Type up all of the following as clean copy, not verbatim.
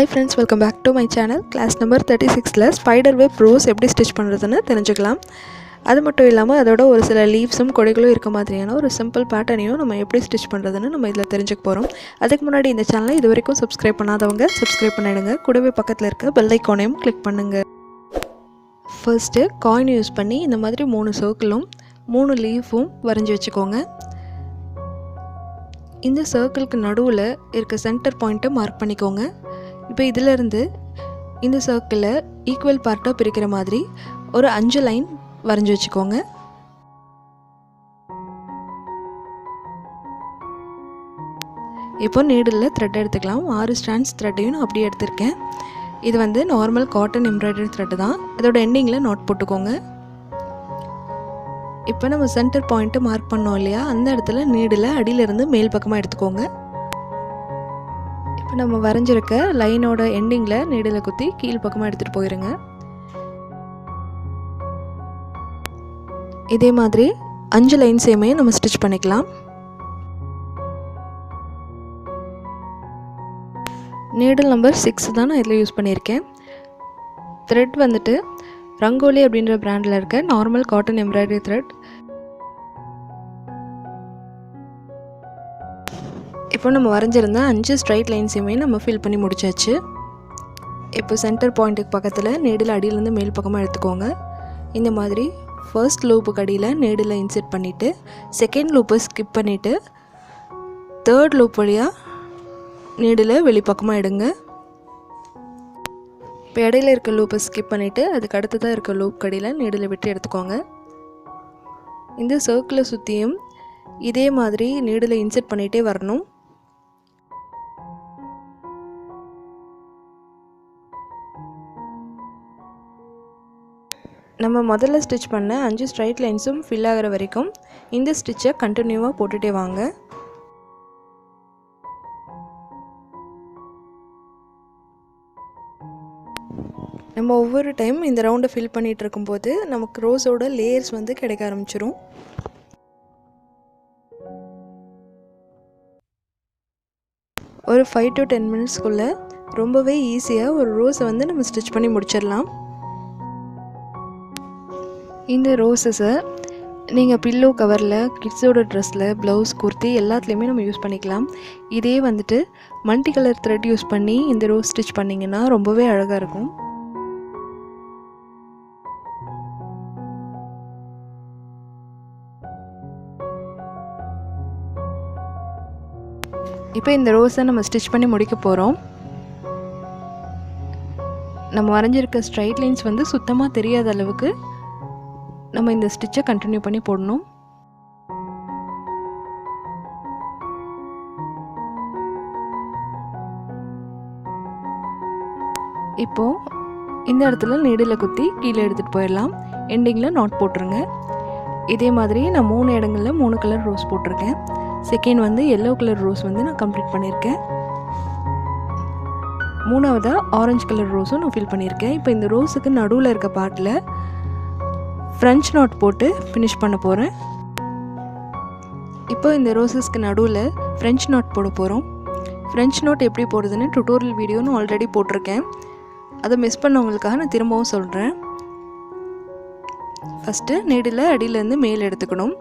Hi friends, welcome back to my channel. Class number 36ல spider web rose எப்படி stitch பண்ணுறதுன்னு தெரிஞ்சுக்கலாம். அது மட்டும் இல்லாமல் அதோட ஒரு சில லீவ்ஸும் கொடைகளும் இருக்க மாதிரியான ஒரு சிம்பிள் பேட்டர்னையும் நம்ம எப்படி ஸ்டிட்ச் பண்ணுறதுன்னு நம்ம இதில் தெரிஞ்சுக்க போகிறோம். அதுக்கு முன்னாடி இந்த சேனலை இது வரைக்கும் சப்ஸ்கிரைப் பண்ணாதவங்க சப்ஸ்கிரைப் பண்ணிடுங்க. கூடவே பக்கத்தில் இருக்க பெல் ஐக்கானையும் கிளிக் பண்ணுங்கள். ஃபர்ஸ்ட்டு காயின் யூஸ் பண்ணி இந்த மாதிரி 3 சர்க்கிளும் 3 லீஃபும் வரைஞ்சி வச்சுக்கோங்க. இந்த சர்க்கிளுக்கு நடுவில் இருக்க சென்டர் பாயிண்ட்டை மார்க் பண்ணிக்கோங்க. இப்போ இதிலிருந்து இந்த சர்க்கிளை ஈக்குவல் பார்ட்டாக பிரிக்கிற மாதிரி ஒரு 5 லைன் வரைஞ்சி வச்சுக்கோங்க. இப்போ நீடில் த்ரெட் எடுத்துக்கலாம். 6 ஸ்டாண்ட்ஸ் த்ரெட்டையும் நான் அப்படியே எடுத்திருக்கேன். இது வந்து நார்மல் காட்டன் எம்ப்ராய்டரி த்ரெட்டு தான். இதோட எண்டிங்கில் நாட் போட்டுக்கோங்க. இப்போ நம்ம சென்டர் பாயிண்ட்டை மார்க் பண்ணோம் இல்லையா, அந்த இடத்துல நீடில் அடியிலிருந்து மேல் பக்கமாக எடுத்துக்கோங்க. இப்போ நம்ம வரைஞ்சிருக்க லைனோட எண்டிங்கில் நீடில் குத்தி கீழ் பக்கமாக எடுத்துகிட்டு போயிருங்க. இதே மாதிரி 5 லைன்ஸையுமே நம்ம ஸ்டிச் பண்ணிக்கலாம். நீடில் நம்பர் 6 தான் நான் இதில் யூஸ் பண்ணியிருக்கேன். த்ரெட் வந்துட்டு ரங்கோலி அப்படின்ற பிராண்டில் இருக்க நார்மல் காட்டன் எம்ப்ராய்டரி த்ரெட். இப்போ நம்ம வரைஞ்சிருந்த 5 ஸ்ட்ரைட் லைன்ஸையுமே நம்ம ஃபில் பண்ணி முடிச்சாச்சு. இப்போ சென்டர் பாயிண்ட்டுக்கு பக்கத்தில் நீடில் அடியிலேருந்து மேல் பக்கமாக எடுத்துக்கோங்க. இந்த மாதிரி ஃபர்ஸ்ட் லூப்புக்கு அடியில் நீடில் இன்செர்ட் பண்ணிவிட்டு செகண்ட் லூப்பை ஸ்கிப் பண்ணிவிட்டு தேர்ட் லூப் வழியாக நீடில் வெளிப்பக்கமாக எடுங்க. இப்போ இடையில இருக்க லூப்பை ஸ்கிப் பண்ணிவிட்டு அதுக்கு அடுத்ததாக இருக்க லூப் கடியில் நீடில் விட்டு எடுத்துக்கோங்க. இந்த சர்க்கிளை சுற்றியும் இதே மாதிரி நீடில் இன்செர்ட் பண்ணிகிட்டே வரணும். நம்ம முதல்ல ஸ்டிச் பண்ண 5 ஸ்ட்ரைட் லைன்ஸும் ஃபில் ஆகிற வரைக்கும் இந்த ஸ்டிச்சை கண்டினியூவாக போட்டுகிட்டே வாங்க. நம்ம ஒவ்வொரு டைம் இந்த ரவுண்டை ஃபில் பண்ணிகிட்டு இருக்கும்போது நமக்கு ரோஸோட லேயர்ஸ் வந்து கிடைக்க ஆரம்பிச்சிடும். ஒரு 5 to 10 மினிட்ஸ்க்குள்ளே ரொம்பவே ஈஸியாக ஒரு ரோஸை வந்து நம்ம ஸ்டிச் பண்ணி முடிச்சிடலாம். இந்த ரோஸஸை நீங்கள் பில்லோ கவரில், கிட்ஸோட ட்ரெஸ்ஸில், ப்ளவுஸ், குர்த்தி எல்லாத்துலேயுமே நம்ம யூஸ் பண்ணிக்கலாம். இதே வந்துட்டு மல்டி கலர் த்ரெட் யூஸ் பண்ணி இந்த ரோஸ் ஸ்டிச் பண்ணிங்கன்னா ரொம்பவே அழகாக இருக்கும். இப்போ இந்த ரோஸை நம்ம ஸ்டிச் பண்ணி முடிக்க போகிறோம். நம்ம வரைஞ்சிருக்க ஸ்ட்ரைட் லைன்ஸ் வந்து சுத்தமாக தெரியாத அளவுக்கு நம்ம இந்த ஸ்டிச்சை கண்டினியூ பண்ணி போடணும். இப்போது இந்த இடத்துல நீடில் குத்தி கீழே எடுத்துகிட்டு போயிடலாம். எண்டிங்கில் நாட் போட்டுருங்க. இதே மாதிரி நான் 3 இடங்களில் 3 கலர் ரோஸ் போட்டிருக்கேன். செகண்ட் வந்து எல்லோ கலர் ரோஸ் வந்து நான் கம்ப்ளீட் பண்ணியிருக்கேன். 3வதாக ஆரஞ்சு கலர் ரோஸும் நான் ஃபில் பண்ணியிருக்கேன். இப்போ இந்த ரோஸுக்கு நடுவில் இருக்க பார்ட்டில் ஃப்ரெஞ்ச் நாட் போட்டு ஃபினிஷ் பண்ண போகிறேன். இப்போ இந்த ரோஸஸ்க்கு நடுவில் ஃப்ரெஞ்ச் நாட் போட போகிறோம். ஃப்ரெஞ்ச் நாட் எப்படி போடுறதுன்னு டுட்டோரியல் வீடியோன்னு ஆல்ரெடி போட்டிருக்கேன். அதை மிஸ் பண்ணவங்களுக்காக நான் திரும்பவும் சொல்கிறேன். ஃபஸ்ட்டு நீடில் அடியிலேருந்து மேல் எடுத்துக்கணும்.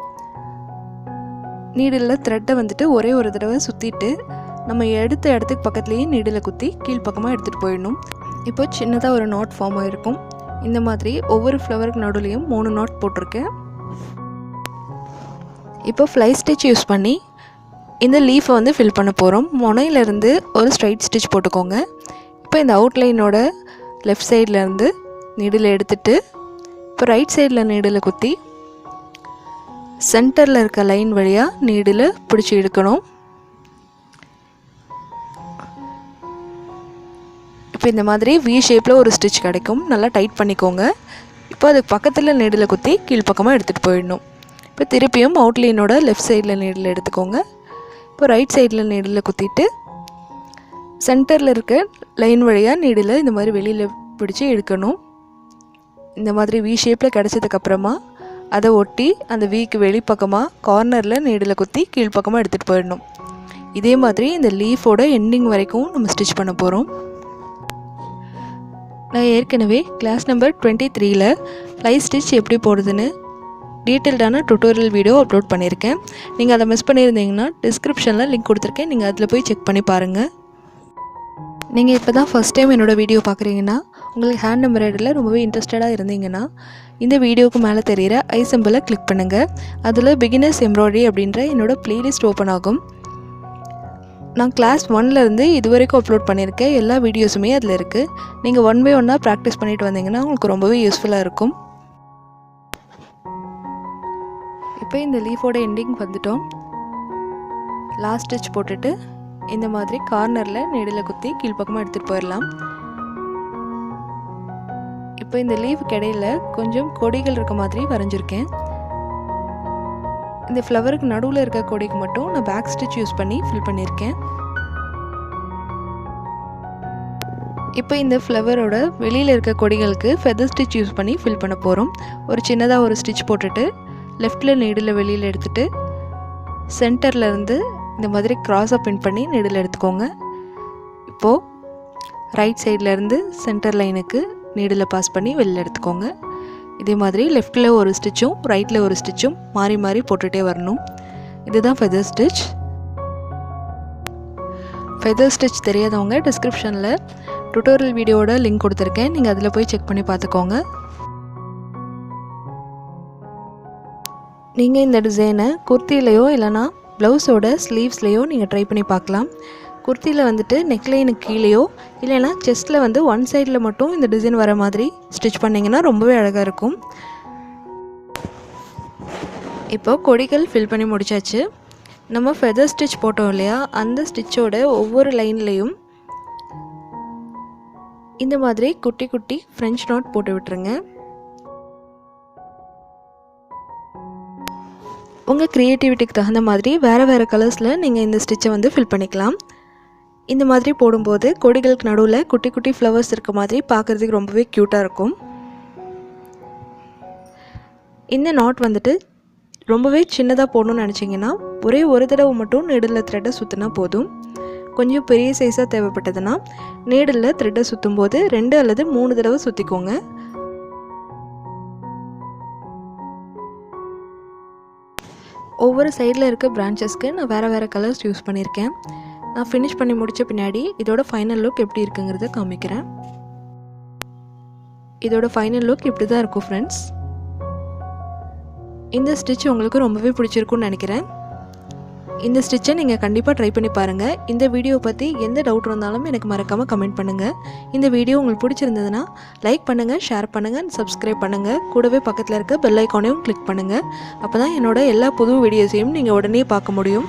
நீடில் த்ரெட்டை வந்துட்டு ஒரே ஒரு தடவை சுற்றிட்டு நம்ம எடுத்த இடத்துக்கு பக்கத்துலேயே நீடில் குத்தி கீழ்ப்பக்கமாக எடுத்துகிட்டு போயிடணும். இப்போ சின்னதாக ஒரு நாட் ஃபார்ம் ஆகிருக்கும். இந்த மாதிரி ஒவ்வொரு ஃப்ளவருக்கு நடுவுலையும் 3 நாட் போட்டிருக்கேன். இப்போ ஃப்ளை ஸ்டிச் யூஸ் பண்ணி இந்த லீஃபை வந்து ஃபில் பண்ண போகிறோம். முனையிலேருந்து ஒரு ஸ்ட்ரைட் ஸ்டிச் போட்டுக்கோங்க. இப்போ இந்த அவுட்லைனோட லெஃப்ட் சைட்லேருந்து நீடில் எடுத்துகிட்டு இப்போ ரைட் சைடில் நீடில் குத்தி சென்டரில் இருக்க லைன் வழியாக நீடில் பிடிச்சி இழுக்கணும். இப்போ இந்த மாதிரி வி ஷேப்பில் ஒரு ஸ்டிச் கிடைக்கும். நல்லா டைட் பண்ணிக்கோங்க. இப்போ அதுக்கு பக்கத்தில் நீடில் குத்தி கீழ்ப்பக்கமாக எடுத்துகிட்டு போயிடணும். இப்போ திருப்பியும் அவுட்லைனோட லெஃப்ட் சைடில் நீடில் எடுத்துக்கோங்க. இப்போ ரைட் சைடில் நீடில் குத்திட்டு சென்டரில் இருக்க லைன் வழியாக நீடில் இந்த மாதிரி வெளியில் பிடிச்சி இழுக்கணும். இந்த மாதிரி வி ஷேப்பில் கிடச்சதுக்கப்புறமா அதை ஒட்டி அந்த வீக்கு வெளிப்பக்கமாக கார்னரில் நீடில் குத்தி கீழ்ப்பக்கமாக எடுத்துகிட்டு போயிடணும். இதே மாதிரி இந்த லீஃபோட எண்டிங் வரைக்கும் நம்ம ஸ்டிச் பண்ண போகிறோம். நான் ஏற்கனவே கிளாஸ் நம்பர் 23ல் ஃப்ளை ஸ்டிச் எப்படி போடுறதுன்னு டீட்டெயில்டான டுட்டோரியல் வீடியோ அப்லோட் பண்ணியிருக்கேன். நீங்கள் அதை மிஸ் பண்ணியிருந்தீங்கன்னா டிஸ்கிரிப்ஷனில் லிங்க் கொடுத்துருக்கேன், நீங்கள் அதில் போய் செக் பண்ணி பாருங்கள். நீங்கள் இப்போ தான் ஃபஸ்ட் டைம் என்னோடய வீடியோ பார்க்குறீங்கன்னா, உங்களுக்கு ஹேண்ட் எம்ப்ராய்டரியில் ரொம்பவே இன்ட்ரெஸ்டடாக இருந்தீங்கன்னா இந்த வீடியோவுக்கு மேலே தெரிகிற ஐ சிம்பிளை கிளிக் பண்ணுங்கள். அதில் பிகினர்ஸ் எம்ப்ராய்டரி அப்படின்ற என்னோடய ப்ளேலிஸ்ட் ஓப்பன் ஆகும். நான் கிளாஸ் 1லேருந்து இது வரைக்கும் அப்லோட் பண்ணியிருக்கேன் எல்லா வீடியோஸுமே அதில் இருக்குது. நீங்கள் ஒன் பை ஒன்னாக ப்ராக்டிஸ் பண்ணிட்டு வந்தீங்கன்னா உங்களுக்கு ரொம்பவே யூஸ்ஃபுல்லாக இருக்கும். இப்போ இந்த லீஃபோட எண்டிங் வந்துட்டோம். லாஸ்ட் ஸ்டிச் போட்டுட்டு இந்த மாதிரி கார்னரில் நெடில் குத்தி கீழ்ப்பக்கமாக எடுத்துகிட்டு போயிடலாம். இப்போ இந்த லீஃபுக்கு இடையில கொஞ்சம் கொடிகள் இருக்க மாதிரி வரைஞ்சிருக்கேன். இந்த ஃப்ளவருக்கு நடுவில் இருக்க கொடிக்கு மட்டும் நான் பேக் ஸ்டிச் யூஸ் பண்ணி ஃபில் பண்ணியிருக்கேன். இப்போ இந்த ஃப்ளவரோட வெளியில் இருக்க கொடிகளுக்கு ஃபெதர் ஸ்டிச் யூஸ் பண்ணி ஃபில் பண்ண போகிறோம். ஒரு சின்னதாக ஒரு ஸ்டிச் போட்டுட்டு லெஃப்டில் நீடில் வெளியில் எடுத்துகிட்டு சென்டர்லேருந்து இந்த மாதிரி க்ராஸாக பின் பண்ணி நீடில் எடுத்துக்கோங்க. இப்போது ரைட் சைட்லேருந்து சென்டர் லைனுக்கு நீடில் பாஸ் பண்ணி வெளியில் எடுத்துக்கோங்க. இதே மாதிரி லெஃப்டில் ஒரு ஸ்டிச்சும் ரைட்டில் ஒரு ஸ்டிச்சும் மாறி மாறி போட்டுகிட்டே வரணும். இதுதான் ஃபெதர் ஸ்டிச். ஃபெதர் ஸ்டிச் தெரியாதவங்க டிஸ்கிரிப்ஷனில் டுட்டோரியல் வீடியோவோட லிங்க் கொடுத்துருக்கேன், நீங்கள் அதில் போய் செக் பண்ணி பார்த்துக்கோங்க. நீங்கள் இந்த டிசைனை குர்த்திலையோ இல்லைனா ப்ளவுஸோட ஸ்லீவ்ஸ்லேயோ நீங்கள் ட்ரை பண்ணி பார்க்கலாம். குர்த்தியில் வந்துட்டு நெக்லைனுக்கு கீழேயோ இல்லைனா செஸ்ட்டில் வந்து ஒன் சைடில் மட்டும் இந்த டிசைன் வர மாதிரி ஸ்டிச் பண்ணிங்கன்னா ரொம்பவே அழகாக இருக்கும். இப்போ கொடிகள் ஃபில் பண்ணி முடிச்சாச்சு. நம்ம ஃபெதர் ஸ்டிச் போட்டோம் இல்லையா, அந்த ஸ்டிச்சோட ஒவ்வொரு லைன்லேயும் இந்த மாதிரி குட்டி குட்டி ஃப்ரெஞ்ச் நாட் போட்டு விட்டுருங்க. உங்கள் க்ரியேட்டிவிட்டிக்கு தகுந்த மாதிரி வேறு வேறு கலர்ஸில் நீங்கள் இந்த ஸ்டிச்சை வந்து ஃபில் பண்ணிக்கலாம். இந்த மாதிரி போடும்போது கொடிகளுக்கு நடுவில் குட்டி குட்டி ஃப்ளவர்ஸ் இருக்க மாதிரி பார்க்குறதுக்கு ரொம்பவே க்யூட்டாக இருக்கும். இந்த நாட் வந்துட்டு ரொம்பவே சின்னதாக போடணும்னு நினச்சிங்கன்னா ஒரே ஒரு தடவை மட்டும் நீடில் த்ரெட்டை சுற்றினா போதும். கொஞ்சம் பெரிய சைஸாக தேவைப்பட்டதுன்னா நீடில் த்ரெட்டை சுற்றும் போது 2 அல்லது 3 தடவை சுற்றிக்கோங்க. ஒவ்வொரு சைடில் இருக்க பிரான்ச்சஸ்க்கு நான் வேறு வேறு கலர்ஸ் யூஸ் பண்ணியிருக்கேன். நான் ஃபினிஷ் பண்ணி முடித்த பின்னாடி இதோட ஃபைனல் லுக் எப்படி இருக்குங்கிறத காமிக்கிறேன். இதோட ஃபைனல் லுக் இப்படி தான் இருக்கும் ஃப்ரெண்ட்ஸ். இந்த ஸ்டிச் உங்களுக்கு ரொம்பவே பிடிச்சிருக்குன்னு நினைக்கிறேன். இந்த ஸ்டிச்சை நீங்கள் கண்டிப்பாக ட்ரை பண்ணி பாருங்கள். இந்த வீடியோ பற்றி எந்த டவுட் இருந்தாலும் எனக்கு மறக்காமல் கமெண்ட் பண்ணுங்கள். இந்த வீடியோ உங்களுக்கு பிடிச்சிருந்ததுன்னா லைக் பண்ணுங்கள், ஷேர் பண்ணுங்கள், சப்ஸ்கிரைப் பண்ணுங்கள். கூடவே பக்கத்தில் இருக்க பெல் ஐக்கானையும் கிளிக் பண்ணுங்கள். அப்போ தான் என்னோட எல்லா புது வீடியோஸையும் நீங்கள் உடனே பார்க்க முடியும்.